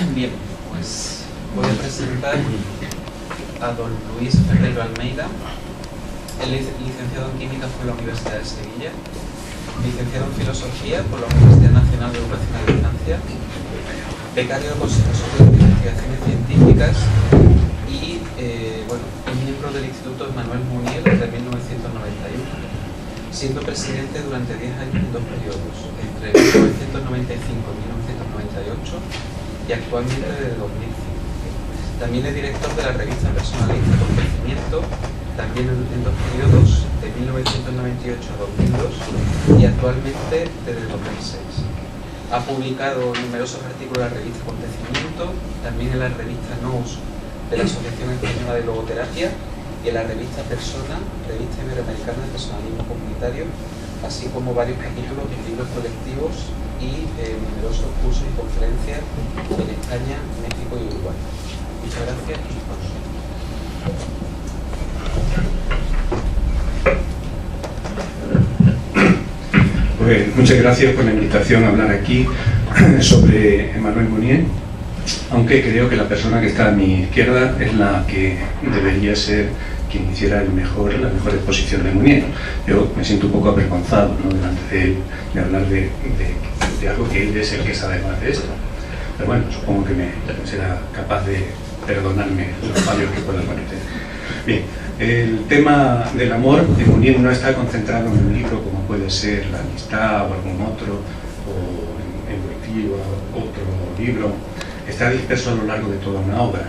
Bien, pues voy a presentar a don Luis Ferreiro Almeida. Él es licenciado en Química por la Universidad de Sevilla, licenciado en Filosofía por la Universidad Nacional de Educación a Distancia, becario del Consejo Superior de Investigaciones Científicas y es miembro del Instituto Manuel Munier desde 1991, siendo presidente durante 10 años en dos periodos, entre 1995 y 1998 y actualmente desde 2005. También es director de la revista personalista Convencimiento, también en dos periodos, de 1998 a 2002 y actualmente desde 2006. Ha publicado numerosos artículos en la revista Acontecimiento, también en la revista Nous de la Asociación Española de Logoterapia y en la revista Persona, revista iberoamericana de personalismo comunitario, así como varios capítulos en libros colectivos y numerosos cursos y conferencias en España, México y Uruguay. Muchas gracias. Pues muchas gracias por la invitación a hablar aquí sobre Emmanuel Mounier, aunque creo que la persona que está a mi izquierda es la que debería ser quien hiciera la mejor exposición de Mounier. Yo me siento un poco avergonzado, ¿no?, delante de él, de hablar de algo que él es el que sabe más de esto. Pero bueno, supongo que será capaz de perdonarme los fallos que pueda cometer. Bien, el tema del amor de Mounier no está concentrado en un libro como puede ser La amistad o algún otro, o en Wojtyła otro libro. Está disperso a lo largo de toda una obra.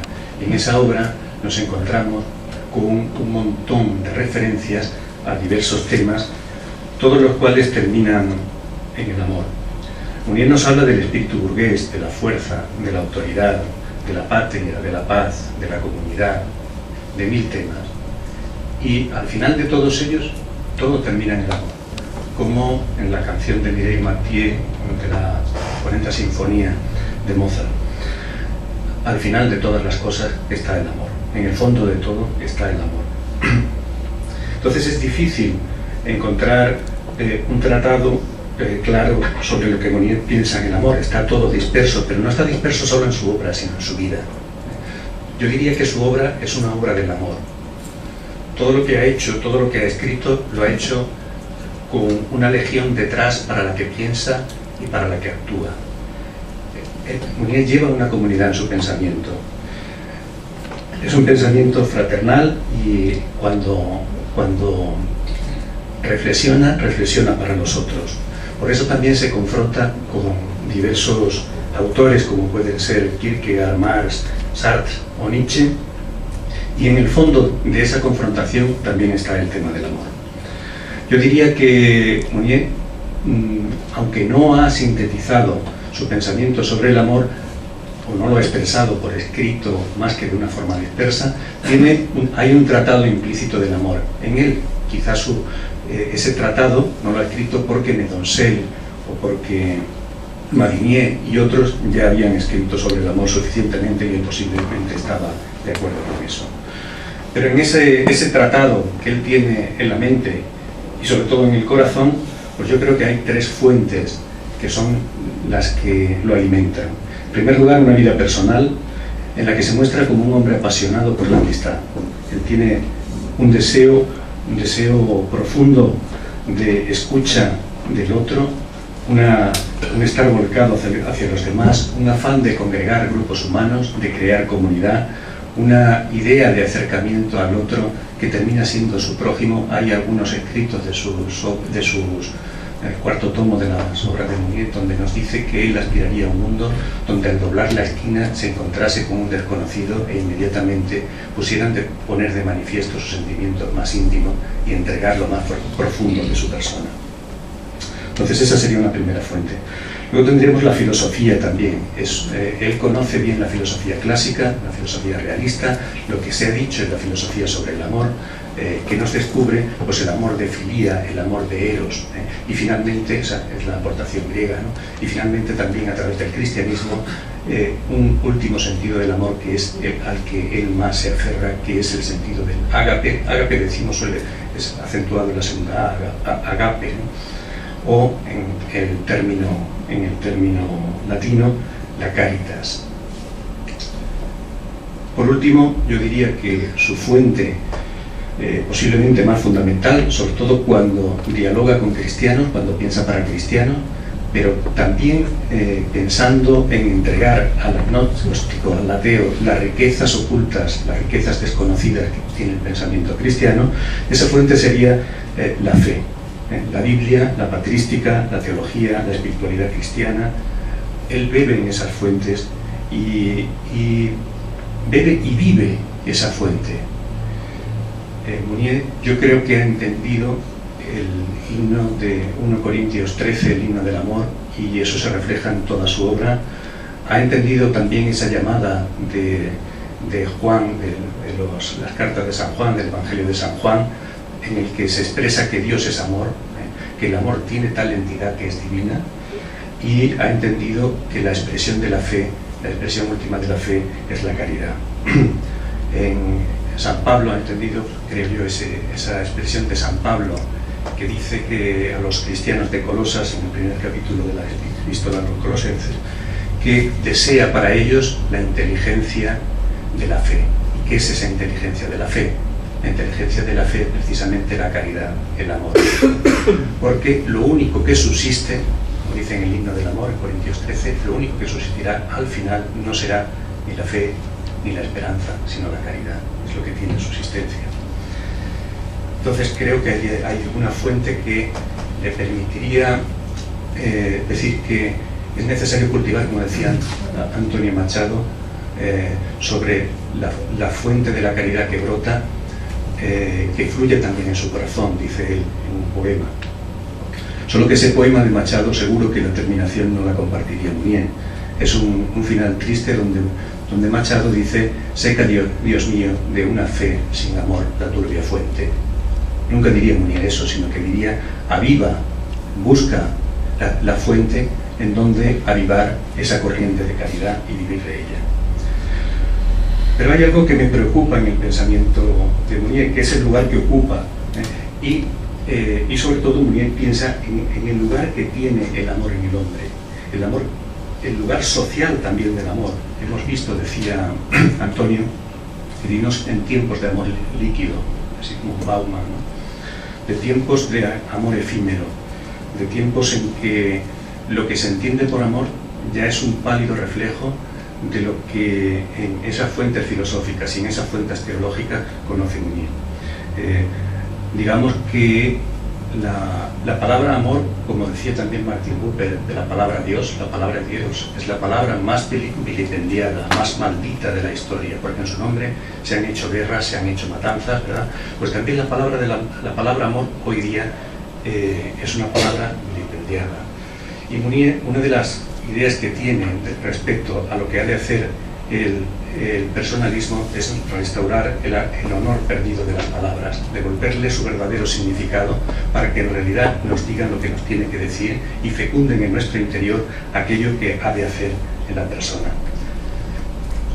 En esa obra nos encontramos con un montón de referencias a diversos temas, todos los cuales terminan en el amor. Mounier nos habla del espíritu burgués, de la fuerza, de la autoridad, de la patria, de la paz, de la comunidad, de mil temas. Y al final de todos ellos, todo termina en el amor. Como en la canción de Mireille Mathieu, de la 40ª Sinfonía de Mozart. Al final de todas las cosas está el amor. En el fondo de todo está el amor. Entonces es difícil encontrar un tratado claro sobre lo que Mounier piensa en el amor. Está todo disperso, pero no está disperso solo en su obra, sino en su vida. Yo diría que su obra es una obra del amor. Todo lo que ha hecho, todo lo que ha escrito, lo ha hecho con una legión detrás para la que piensa y para la que actúa. Mounier lleva una comunidad en su pensamiento. Es un pensamiento fraternal y cuando reflexiona para los otros. Por eso también se confronta con diversos autores como pueden ser Kierkegaard, Marx, Sartre o Nietzsche, y en el fondo de esa confrontación también está el tema del amor. Yo diría que Mounier, aunque no ha sintetizado su pensamiento sobre el amor, o no lo ha expresado por escrito más que de una forma dispersa, hay un tratado implícito del amor. En él, quizás ese tratado no lo ha escrito porque Medoncel o porque Marinier y otros ya habían escrito sobre el amor suficientemente y él posiblemente estaba de acuerdo con eso. Pero en ese tratado que él tiene en la mente y sobre todo en el corazón, pues yo creo que hay tres fuentes que son las que lo alimentan. En primer lugar, una vida personal en la que se muestra como un hombre apasionado por la amistad. Él tiene un deseo profundo de escucha del otro, un estar volcado hacia los demás, un afán de congregar grupos humanos, de crear comunidad, una idea de acercamiento al otro que termina siendo su prójimo. Hay algunos escritos de el cuarto tomo de las obras de Mounier, donde nos dice que él aspiraría a un mundo donde al doblar la esquina se encontrase con un desconocido e inmediatamente pusieran de poner de manifiesto sus sentimientos más íntimos y entregar lo más profundo de su persona. Entonces esa sería una primera fuente. Luego tendríamos la filosofía también. Él conoce bien la filosofía clásica, la filosofía realista, lo que se ha dicho en la filosofía sobre el amor, que nos descubre pues el amor de filía, el amor de eros, y finalmente, esa es la aportación griega, ¿no? Y finalmente también a través del cristianismo un último sentido del amor que es al que él más se aferra, que es el sentido del ágape. Ágape decimos es acentuado en la segunda agape, ¿no? O en el término latino, la caritas. Por último, yo diría que su fuente posiblemente más fundamental, sobre todo cuando dialoga con cristianos, cuando piensa para cristianos, pero también pensando en entregar al agnóstico, al ateo, las riquezas ocultas, las riquezas desconocidas que tiene el pensamiento cristiano, esa fuente sería la fe. La Biblia, la patrística, la teología, la espiritualidad cristiana. Él bebe en esas fuentes y bebe y vive esa fuente. Mounier, yo creo que ha entendido el himno de 1 Corintios 13, el himno del amor, y eso se refleja en toda su obra. Ha entendido también esa llamada de Juan, de las cartas de San Juan, del Evangelio de San Juan, en el que se expresa que Dios es amor, que el amor tiene tal entidad que es divina, y ha entendido que la expresión de la fe, la expresión última de la fe, es la caridad. En San Pablo ha entendido, creo yo, esa expresión de San Pablo, que dice que a los cristianos de Colosas, en el primer capítulo de la Epístola a los Colosenses, que desea para ellos la inteligencia de la fe. ¿Y qué es esa inteligencia de la fe? La inteligencia de la fe es precisamente la caridad, el amor. Porque lo único que subsiste, como dice en el himno del amor, en Corintios 13, lo único que subsistirá al final no será ni la fe ni la esperanza, sino la caridad. Es lo que tiene subsistencia. Entonces creo que hay una fuente que le permitiría decir que es necesario cultivar, como decía Antonio Machado, sobre la fuente de la caridad que brota, que fluye también en su corazón, dice él en un poema. Solo que ese poema de Machado seguro que la terminación no la compartiría Mounier. Es un final triste donde Machado dice: seca, Dios mío, de una fe sin amor la turbia fuente. Nunca diría Mounier eso, sino que diría: aviva, busca la fuente en donde avivar esa corriente de caridad y vivir de ella. Pero hay algo que me preocupa en el pensamiento de Mounier, que es el lugar que ocupa, y sobre todo Mounier piensa en el lugar que tiene el amor en el hombre, el amor, el lugar social también del amor. Hemos visto, decía Antonio, que vivimos en tiempos de amor líquido, así como Bauman, ¿no? De tiempos de amor efímero, de tiempos en que lo que se entiende por amor ya es un pálido reflejo de lo que en esas fuentes filosóficas y en esas fuentes teológicas conoce Mounier. Digamos que la palabra amor, como decía también Martin Buber, de la palabra Dios es la palabra más vilipendiada, más maldita de la historia, porque en su nombre se han hecho guerras, se han hecho matanzas, ¿verdad? Pues también la palabra amor hoy día es una palabra vilipendiada. Y Mounier, una de las ideas que tiene respecto a lo que ha de hacer el personalismo es restaurar el honor perdido de las palabras, devolverle su verdadero significado para que en realidad nos digan lo que nos tiene que decir y fecunden en nuestro interior aquello que ha de hacer en la persona.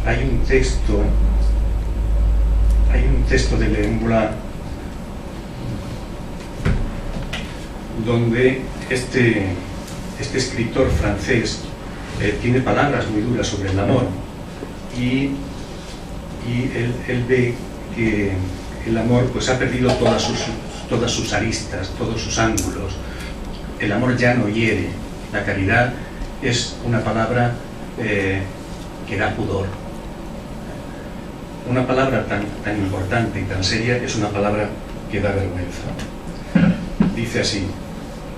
Hay un texto de Lémbula donde este escritor francés tiene palabras muy duras sobre el amor, y él ve que el amor pues ha perdido todas sus aristas, todos sus ángulos. El amor ya no hiere. La caridad es una palabra que da pudor. Una palabra tan importante y tan seria es una palabra que da vergüenza. Dice así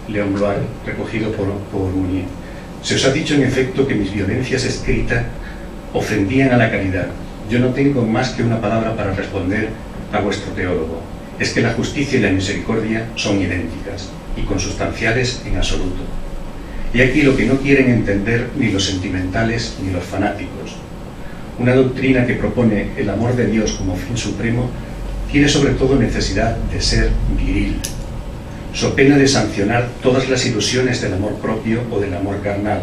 Léon Blois, recogido por Mounier: se os ha dicho en efecto que mis violencias escritas ofendían a la caridad. Yo no tengo más que una palabra para responder a vuestro teólogo: es que la justicia y la misericordia son idénticas y consustanciales en absoluto. Y aquí lo que no quieren entender ni los sentimentales ni los fanáticos. Una doctrina que propone el amor de Dios como fin supremo tiene sobre todo necesidad de ser viril, so pena de sancionar todas las ilusiones del amor propio o del amor carnal.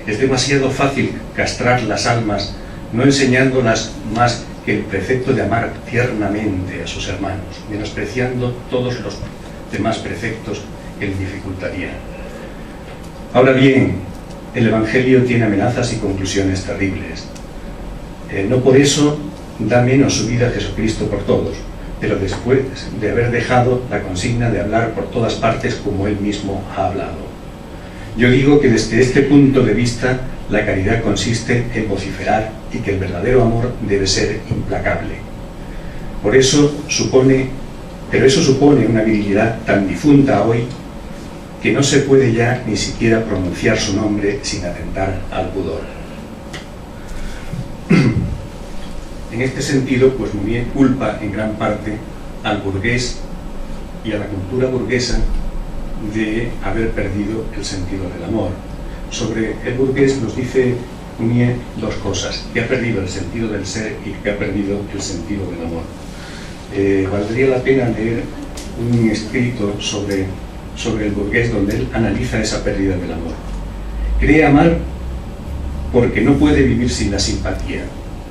Es demasiado fácil castrar las almas, no enseñándolas más que el precepto de amar tiernamente a sus hermanos, menospreciando todos los demás preceptos que les dificultarían. Ahora bien, el Evangelio tiene amenazas y conclusiones terribles. No por eso da menos su vida a Jesucristo por todos, pero después de haber dejado la consigna de hablar por todas partes como él mismo ha hablado. Yo digo que desde este punto de vista la caridad consiste en vociferar y que el verdadero amor debe ser implacable. Pero eso supone una virilidad tan difunta hoy que no se puede ya ni siquiera pronunciar su nombre sin atentar al pudor. En este sentido, pues Mounier culpa en gran parte al burgués y a la cultura burguesa de haber perdido el sentido del amor. Sobre el burgués nos dice Mounier dos cosas: que ha perdido el sentido del ser y que ha perdido el sentido del amor. Valdría la pena leer un escrito sobre el burgués donde él analiza esa pérdida del amor. Cree amar porque no puede vivir sin la simpatía.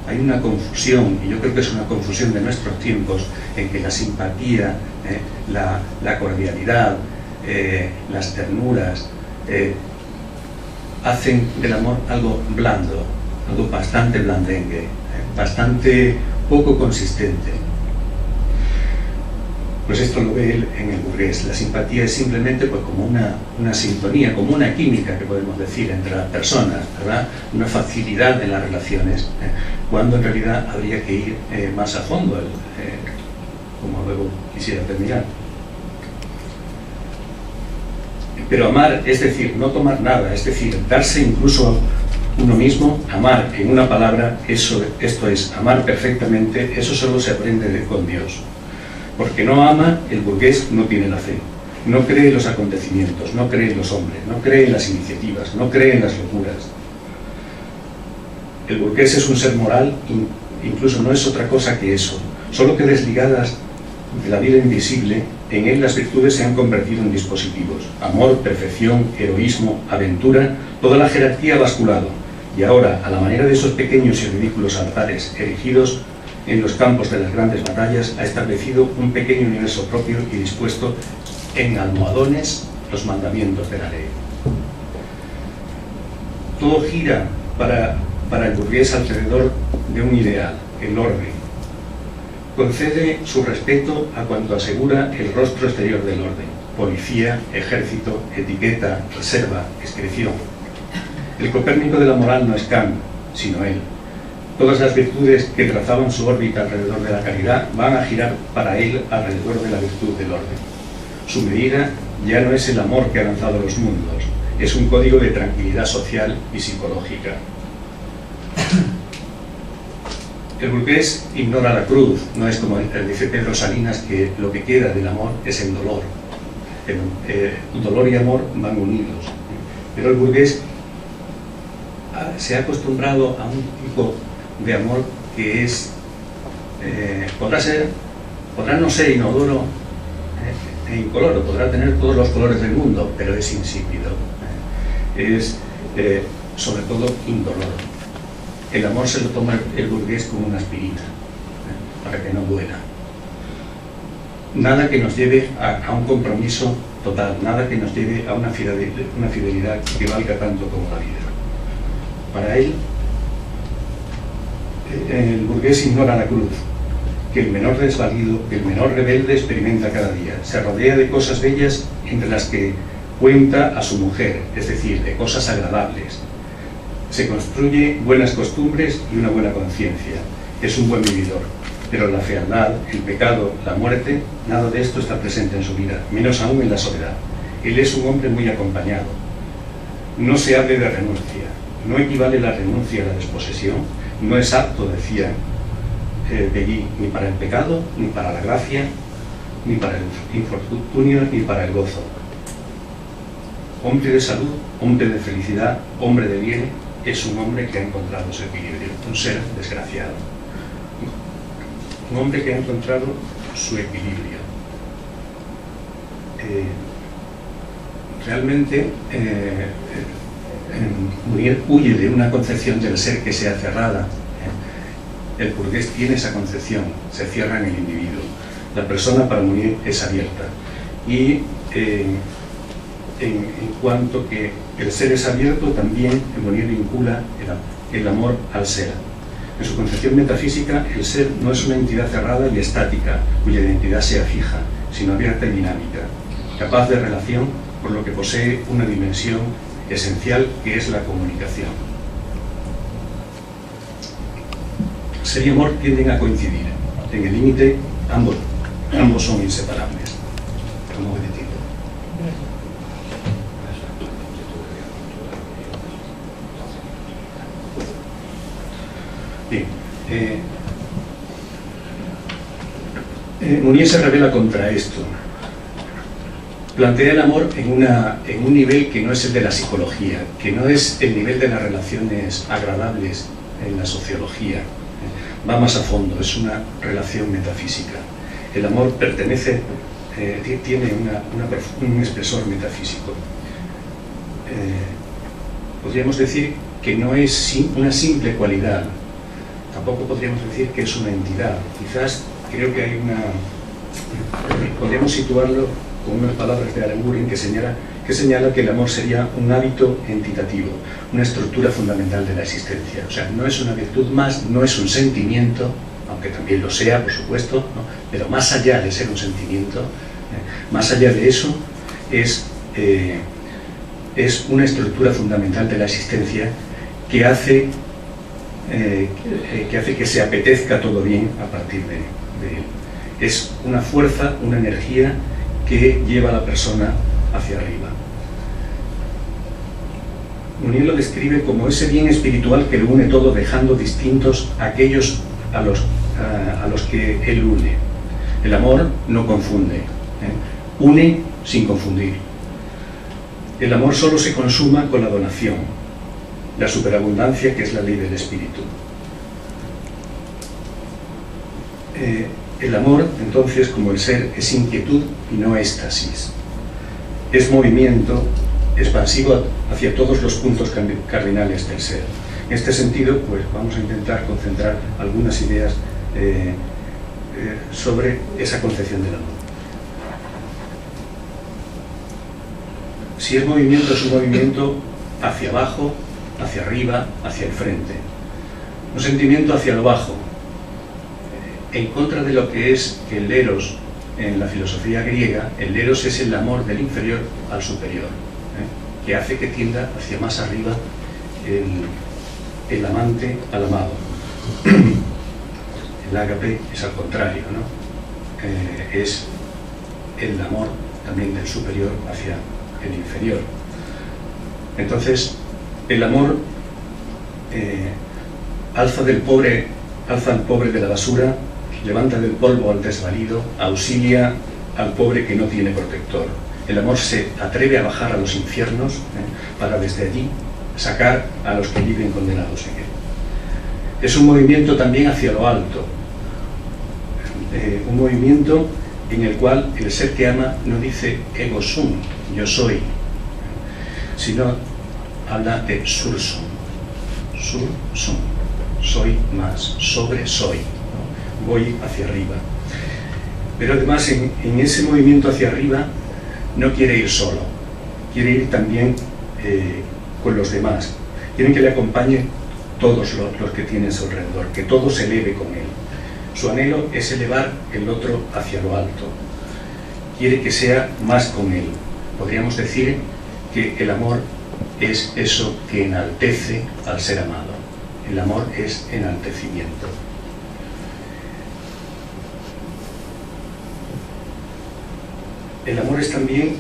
Hay una confusión, y yo creo que es una confusión de nuestros tiempos, en que la simpatía, la cordialidad, las ternuras, hacen del amor algo blando, algo bastante blandengue, bastante poco consistente. Pues esto lo ve él en el burgués. La simpatía es simplemente pues como una sintonía, como una química que podemos decir entre las personas, ¿verdad? Una facilidad en las relaciones, cuando en realidad habría que ir más a fondo, como luego quisiera terminar. Pero amar, es decir, no tomar nada, es decir, darse incluso uno mismo, amar en una palabra, esto es, amar perfectamente, eso solo se aprende con Dios. Porque no ama, el burgués no tiene la fe, no cree en los acontecimientos, no cree en los hombres, no cree en las iniciativas, no cree en las locuras. El burgués es un ser moral, incluso no es otra cosa que eso, solo que desligadas de la vida invisible, en él las virtudes se han convertido en dispositivos: amor, perfección, heroísmo, aventura, toda la jerarquía ha basculado, y ahora, a la manera de esos pequeños y ridículos altares erigidos en los campos de las grandes batallas, ha establecido un pequeño universo propio y dispuesto en almohadones los mandamientos de la ley. Todo gira para el burgués alrededor de un ideal, el orden. Concede su respeto a cuanto asegura el rostro exterior del orden: policía, ejército, etiqueta, reserva, discreción. El Copérnico de la moral no es Kant, sino él. Todas las virtudes que trazaban su órbita alrededor de la caridad van a girar para él alrededor de la virtud del orden. Su medida ya no es el amor que ha lanzado los mundos, es un código de tranquilidad social y psicológica. El burgués ignora la cruz, no es como dice Pedro Salinas, que lo que queda del amor es el dolor. El dolor y amor van unidos. Pero el burgués se ha acostumbrado a un tipo de amor que es, podrá no ser inodoro e incoloro, podrá tener todos los colores del mundo, pero es insípido, es sobre todo indoloro. El amor se lo toma el burgués como una aspirina, para que no duela. Nada que nos lleve a un compromiso total, nada que nos lleve a una fidelidad que valga tanto como la vida. Para él, el burgués ignora la cruz, que el menor desvalido, que el menor rebelde experimenta cada día. Se rodea de cosas bellas entre las que cuenta a su mujer, es decir, de cosas agradables. Se construye buenas costumbres y una buena conciencia. Es un buen vividor, pero la fealdad, el pecado, la muerte, nada de esto está presente en su vida, menos aún en la soledad. Él es un hombre muy acompañado. No se hable de renuncia, no equivale la renuncia a la desposesión, no es apto, decía Peggy, ni para el pecado, ni para la gracia, ni para el infortunio, ni para el gozo. Hombre de salud, hombre de felicidad, hombre de bien, es un hombre que ha encontrado su equilibrio, un ser desgraciado. Un hombre que ha encontrado su equilibrio. Realmente, Mounier huye de una concepción del ser que sea cerrada. El burgués tiene esa concepción, se cierra en el individuo. La persona para Mounier es abierta. Y en cuanto que el ser es abierto, también Mounier vincula el amor al ser. En su concepción metafísica, el ser no es una entidad cerrada y estática, cuya identidad sea fija, sino abierta y dinámica, capaz de relación, por lo que posee una dimensión esencial que es la comunicación. Ser y amor tienden a coincidir. En el límite, ambos son inseparables. ¿Cómo voy de tiempo? Bien. Mounier se revela contra esto. Plantea el amor en un nivel que no es el de la psicología, que no es el nivel de las relaciones agradables en la sociología. Va más a fondo, es una relación metafísica. El amor pertenece, tiene un espesor metafísico. Podríamos decir que no es una simple cualidad, tampoco podríamos decir que es una entidad. Quizás creo que hay podríamos situarlo con unas palabras de Arenguren que señala que el amor sería un hábito entitativo, una estructura fundamental de la existencia. O sea, no es una virtud más, no es un sentimiento, aunque también lo sea, por supuesto, ¿no? Pero más allá de ser un sentimiento, más allá de eso, es una estructura fundamental de la existencia que hace que se apetezca todo bien a partir de él. Es una fuerza, una energía que lleva a la persona hacia arriba. Mounier lo describe como ese bien espiritual que lo une todo, dejando distintos aquellos a los que él une. El amor no confunde, une sin confundir. El amor solo se consuma con la donación, la superabundancia que es la ley del espíritu. El amor, entonces, como el ser, es inquietud y no éxtasis. Es movimiento expansivo hacia todos los puntos cardinales del ser. En este sentido, pues vamos a intentar concentrar algunas ideas sobre esa concepción del amor. Si es un movimiento hacia abajo, hacia arriba, hacia el frente. Un sentimiento hacia lo bajo, en contra de lo que es el eros en la filosofía griega. El eros es el amor del inferior al superior, que hace que tienda hacia más arriba el amante al amado. El ágape es al contrario, ¿no? Es el amor también del superior hacia el inferior. Entonces, el amor alza al pobre de la basura, levanta del polvo al desvalido, auxilia al pobre que no tiene protector. El amor se atreve a bajar a los infiernos para desde allí sacar a los que viven condenados en él. Es un movimiento también hacia lo alto, un movimiento en el cual el ser que ama no dice ego sum, yo soy, sino habla de sur sum, soy más, sobre soy, ¿no? Voy hacia arriba. Pero además en ese movimiento hacia arriba no quiere ir solo, quiere ir también con los demás, quieren que le acompañen todos los que tienen a su alrededor, que todo se eleve con él. Su anhelo es elevar el otro hacia lo alto, quiere que sea más con él. Podríamos decir que el amor es eso que enaltece al ser amado. El amor es enaltecimiento. El amor es también,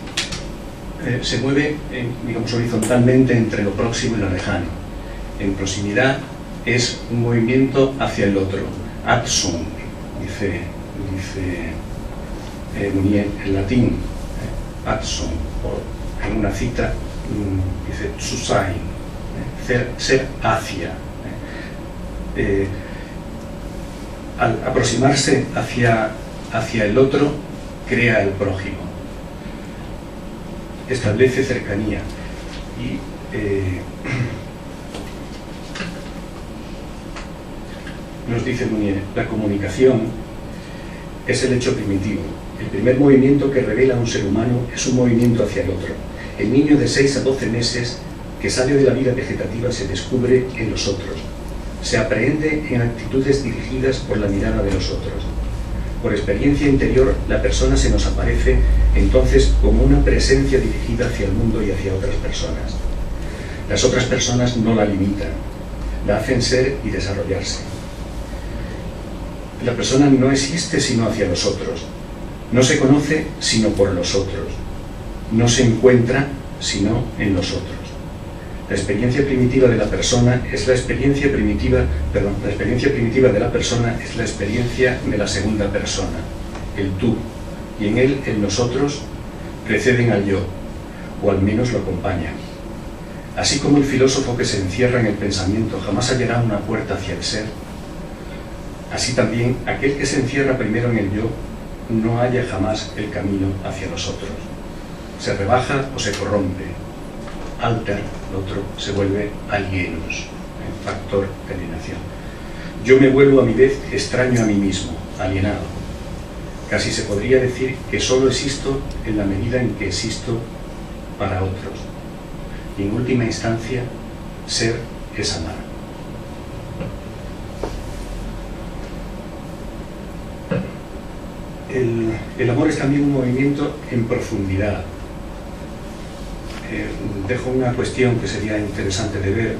se mueve, digamos, horizontalmente entre lo próximo y lo lejano. En proximidad es un movimiento hacia el otro, ad sum, dice Mounier en latín, ad sum, o en una cita dice zu sein, ser hacia. Al aproximarse hacia el otro, crea el prójimo, establece cercanía y nos dice Mounier, la comunicación es el hecho primitivo. El primer movimiento que revela a un ser humano es un movimiento hacia el otro. El niño de 6 a 12 meses que sale de la vida vegetativa se descubre en los otros. se aprehende en actitudes dirigidas por la mirada de los otros. Por experiencia interior, la persona se nos aparece entonces como una presencia dirigida hacia el mundo y hacia otras personas. Las otras personas no la limitan, la hacen ser y desarrollarse. La persona no existe sino hacia los otros, no se conoce sino por los otros, no se encuentra sino en los otros. La experiencia primitiva de la persona es la experiencia primitiva, la experiencia primitiva de la persona es la experiencia de la segunda persona, el tú, y en él el nosotros preceden al yo, o al menos lo acompañan. Así como el filósofo que se encierra en el pensamiento jamás hallará una puerta hacia el ser, así también aquel que se encierra primero en el yo no halla jamás el camino hacia los otros. Se rebaja o se corrompe. Alter, el otro, se vuelve alienus, el factor de alienación. Yo me vuelvo a mi vez extraño a mí mismo, alienado. Casi se podría decir que solo existo en la medida en que existo para otros. Y en última instancia, ser es amar. El amor es también un movimiento en profundidad. Dejo una cuestión que sería interesante de ver,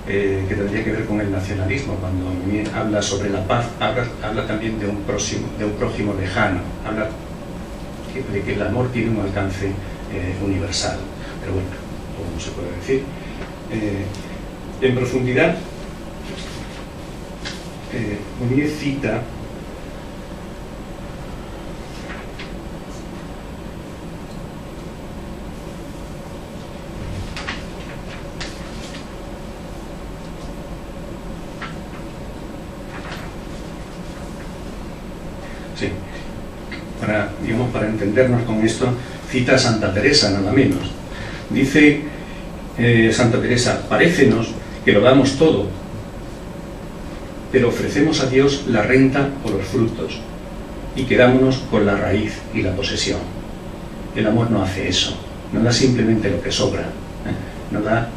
que tendría que ver con el nacionalismo. Cuando habla sobre la paz, habla también de un prójimo lejano, habla de que el amor tiene un alcance universal. Pero bueno, ¿cómo se puede decir? En profundidad, Munier cita para entendernos con esto, cita a Santa Teresa, nada menos. Dice Santa Teresa: parécenos que lo damos todo, pero ofrecemos a Dios la renta o los frutos, y quedámonos con la raíz y la posesión. El amor no hace eso, no da simplemente lo que sobra, no da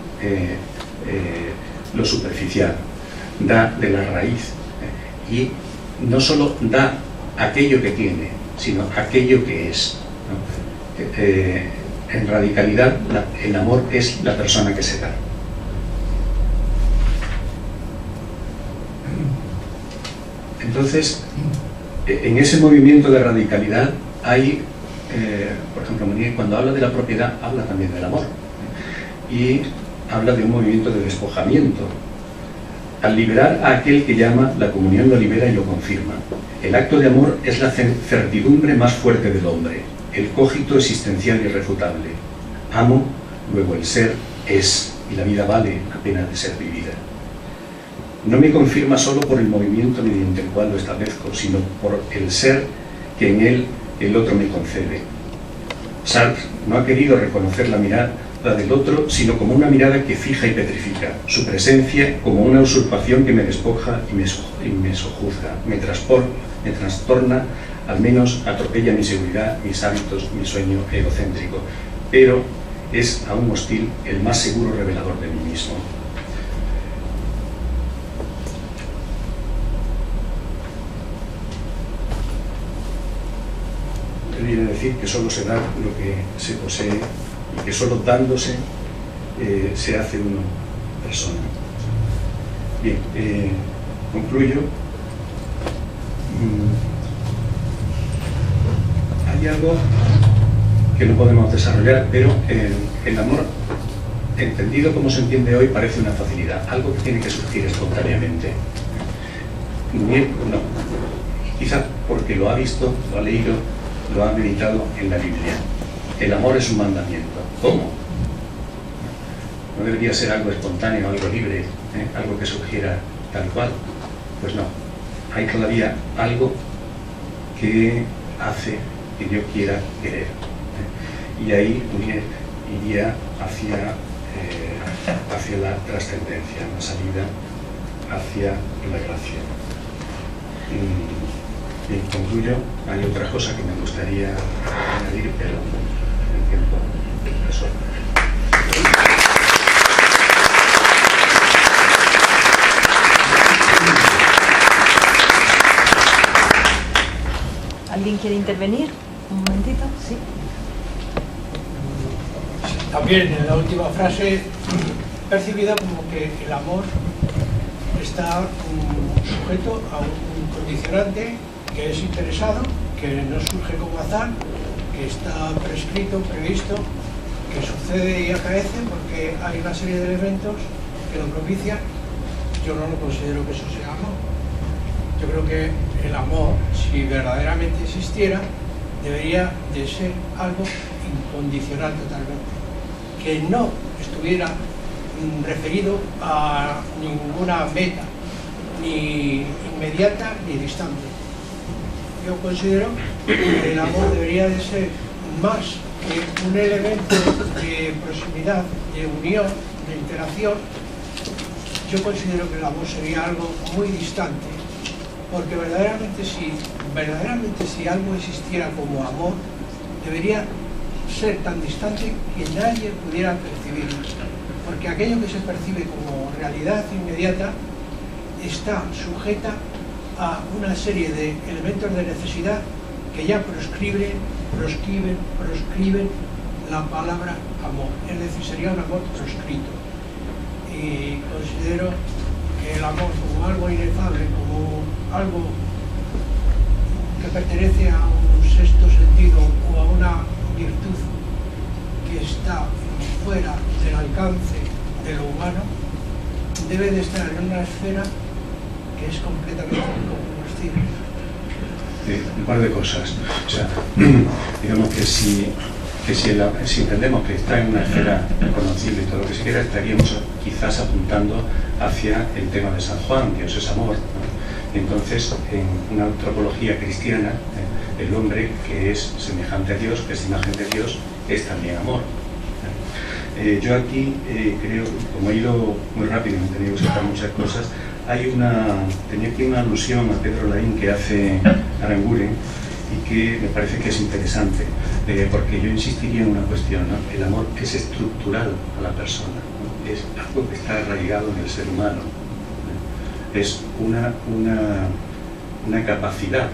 lo superficial, da de la raíz, y no solo da aquello que tiene, sino aquello que es, ¿no? En radicalidad, el amor es la persona que se da. Entonces, en ese movimiento de radicalidad hay, por ejemplo, Munier, cuando habla de la propiedad, habla también del amor, y habla de un movimiento de despojamiento. Al liberar a aquel que llama, la comunión lo libera y lo confirma. El acto de amor es la certidumbre más fuerte del hombre, el cogito existencial irrefutable. Amo, luego el ser es, y la vida vale la pena de ser vivida. No me confirma solo por el movimiento mediante el cual lo establezco, sino por el ser que en él el otro me concede. Sartre no ha querido reconocer la mirada del otro, sino como una mirada que fija y petrifica, su presencia como una usurpación que me despoja y me sojuzga, me trastorna, al menos atropella mi seguridad, mis hábitos, mi sueño egocéntrico, pero es aún hostil el más seguro revelador de mí mismo. Él viene a decir que solo se da lo que se posee y que solo dándose se hace uno persona. Bien, concluyo. Hay algo que no podemos desarrollar, pero el amor, entendido como se entiende hoy, parece una facilidad, algo que tiene que surgir espontáneamente. Bien, no. Quizá porque lo ha visto, lo ha leído, lo ha meditado en la Biblia. El amor es un mandamiento. ¿Cómo? ¿No debería ser algo espontáneo, algo libre, algo que surgiera tal cual? Pues no. Hay todavía algo que hace que yo quiera querer. Y ahí iría hacia la trascendencia, la salida hacia la gracia. Bien, concluyo. Hay otra cosa que me gustaría añadir, pero el tiempo resuelve. ¿Alguien quiere intervenir? Un momentito, sí. También en la última frase he percibido como que el amor está sujeto a un condicionante que es interesado, que no surge como azar, que está prescrito, previsto, que sucede y acaece porque hay una serie de elementos que lo propician. Yo no lo considero que eso sea amor. Yo creo que el amor, si verdaderamente existiera, debería de ser algo incondicional totalmente, que no estuviera referido a ninguna meta, ni inmediata ni distante. Yo considero que el amor debería de ser más que un elemento de proximidad, de unión, de interacción. Yo considero que el amor sería algo muy distante, porque verdaderamente si algo existiera como amor, debería ser tan distante que nadie pudiera percibirlo, porque aquello que se percibe como realidad inmediata está sujeta a una serie de elementos de necesidad que ya proscriben la palabra amor, es decir, sería un amor proscrito. Y considero que el amor como algo inefable, como algo que pertenece a un sexto sentido o a una virtud que está fuera del alcance de lo humano, debe de estar en una esfera que es completamente incognoscible. Un par de cosas. O sea, digamos que si entendemos que está en una esfera conocible y todo lo que se quiera, estaríamos quizás apuntando hacia el tema de San Juan, Dios es amor, ¿no? Entonces, en una antropología cristiana, el hombre que es semejante a Dios, que es imagen de Dios, es también amor. Yo aquí creo, como he ido muy rápido y me he tenido que sacar muchas cosas, tenía aquí una alusión a Pedro Laín que hace Aranguren y que me parece que es interesante, porque yo insistiría en una cuestión, ¿no? El amor es estructural a la persona, ¿no? Es algo que está arraigado en el ser humano, ¿no? Es una capacidad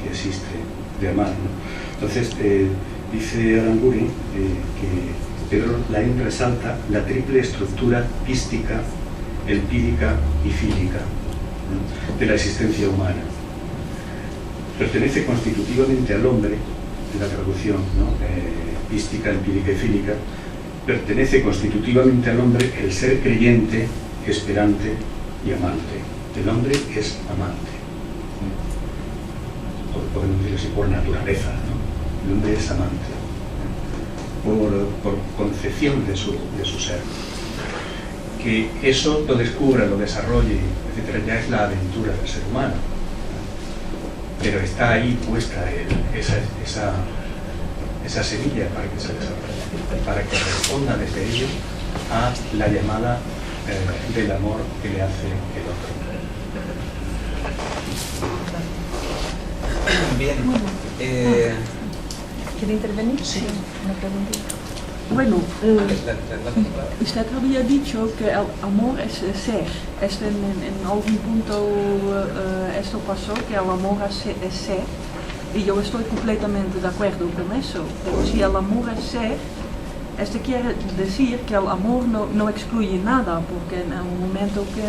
que existe de amar, ¿no? Entonces, dice Aranguren que Pedro Laín resalta la triple estructura pística, empírica y fílica, ¿no? De la existencia humana. Pertenece constitutivamente al hombre, en la traducción, ¿no? Pística, empírica y fílica, pertenece constitutivamente al hombre el ser creyente, esperante y amante. El hombre es amante, ¿no? Podemos decir así, por naturaleza, ¿no? El hombre es amante, ¿no? por concepción de su ser. Que eso lo descubra, lo desarrolle, etcétera, ya es la aventura del ser humano. Pero está ahí puesta esa semilla para que se desarrolle, para que responda desde ello a la llamada del amor que le hace el otro. Bien. ¿Quiere intervenir? Sí. Una preguntita. Bueno, usted había dicho que el amor es ser. En algún punto esto pasó, que el amor es ser. Y yo estoy completamente de acuerdo con eso. Pero si el amor es ser, esto quiere decir que el amor no excluye nada, porque en el momento que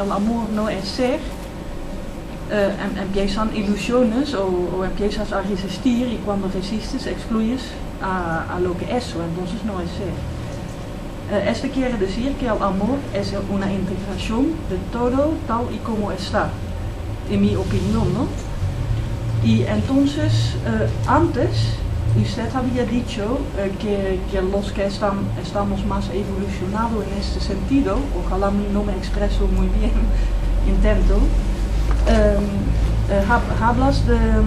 el amor no es ser, empiezan ilusiones o empiezas a resistir, y cuando resistes excluyes a lo que es, entonces no es ser. Esto quiere decir que el amor es una integración de todo tal y como está, en mi opinión, ¿no? Y entonces, antes, usted había dicho que los que estamos más evolucionados en este sentido, ojalá no me expreso muy bien, intento, hablas de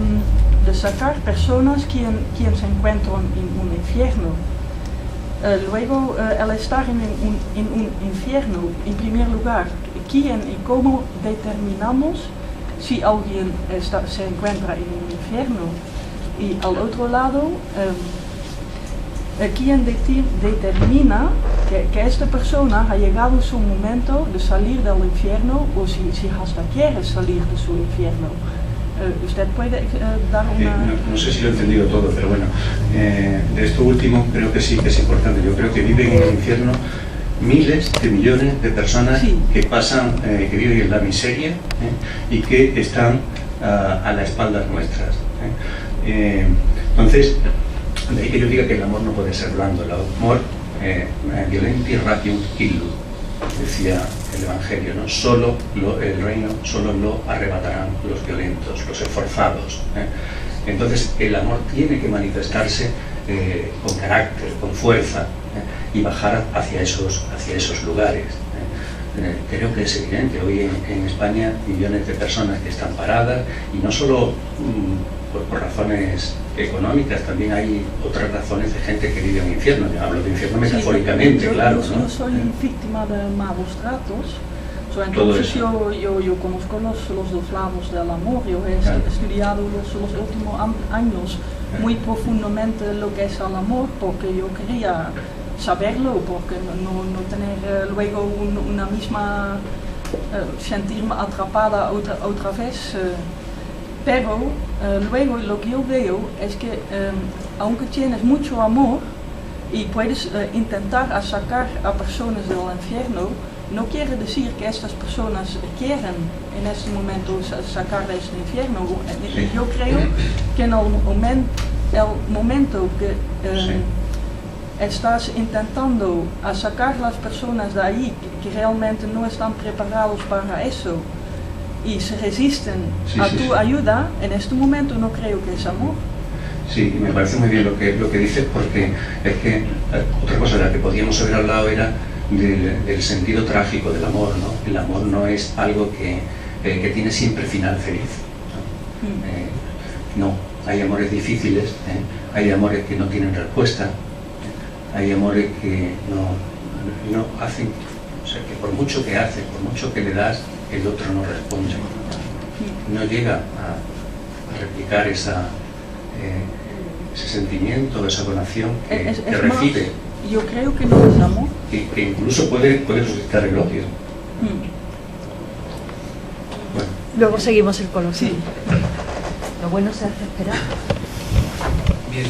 sacar personas que se encuentran en un infierno. Luego, el estar en un infierno, en primer lugar, ¿quién y cómo determinamos si alguien se encuentra en un infierno? Y al otro lado, ¿quién determina que esta persona ha llegado su momento de salir del infierno, o si hasta quiere salir de su infierno? ¿Usted puede dar una...? No sé si lo he entendido todo, pero bueno, de esto último creo que sí que es importante. Yo creo que viven en el infierno miles de millones de personas Sí. que pasan, que viven en la miseria y que están a las espaldas nuestras. Entonces, de ahí que yo diga que el amor no puede ser blando. El amor, violenti rapium illud, decía el Evangelio, ¿no? El reino solo lo arrebatarán los violentos, los esforzados. Entonces, el amor tiene que manifestarse con carácter, con fuerza, y bajar hacia esos lugares. Creo que es evidente, hoy en España millones de personas que están paradas, y no solo por razones económicas, también hay otras razones de gente que vive en infierno. Yo hablo de infierno metafóricamente, yo, claro. Yo soy víctima de malos tratos. Entonces yo conozco los dos lados del amor. Yo he estudiado los últimos años muy profundamente lo que es el amor, porque yo quería saberlo, porque no tener luego una misma sentirme atrapada otra vez. Pero luego lo que yo veo es que aunque tienes mucho amor y puedes intentar sacar a personas del infierno, no quiere decir que estas personas quieren en este momento sacar de este infierno. Sí. Yo creo que en el momento que estás intentando a sacar las personas de ahí que realmente no están preparados para eso y se resisten a tu ayuda, en este momento no creo que es amor. Sí, y me parece muy bien lo que dices, porque es que otra cosa de la que podíamos haber hablado era del sentido trágico del amor, ¿no? El amor no es algo que tiene siempre final feliz. No, hay amores difíciles, hay amores que no tienen respuesta, hay amores que no hacen, o sea, que por mucho que hacen, por mucho que le das, el otro no responde, no llega a replicar ese sentimiento, esa donación que recibe. Más, yo creo que no es amor. Que incluso puede suscitar el odio. Bueno. Luego seguimos el color. Sí. Lo bueno se hace esperar. Bien.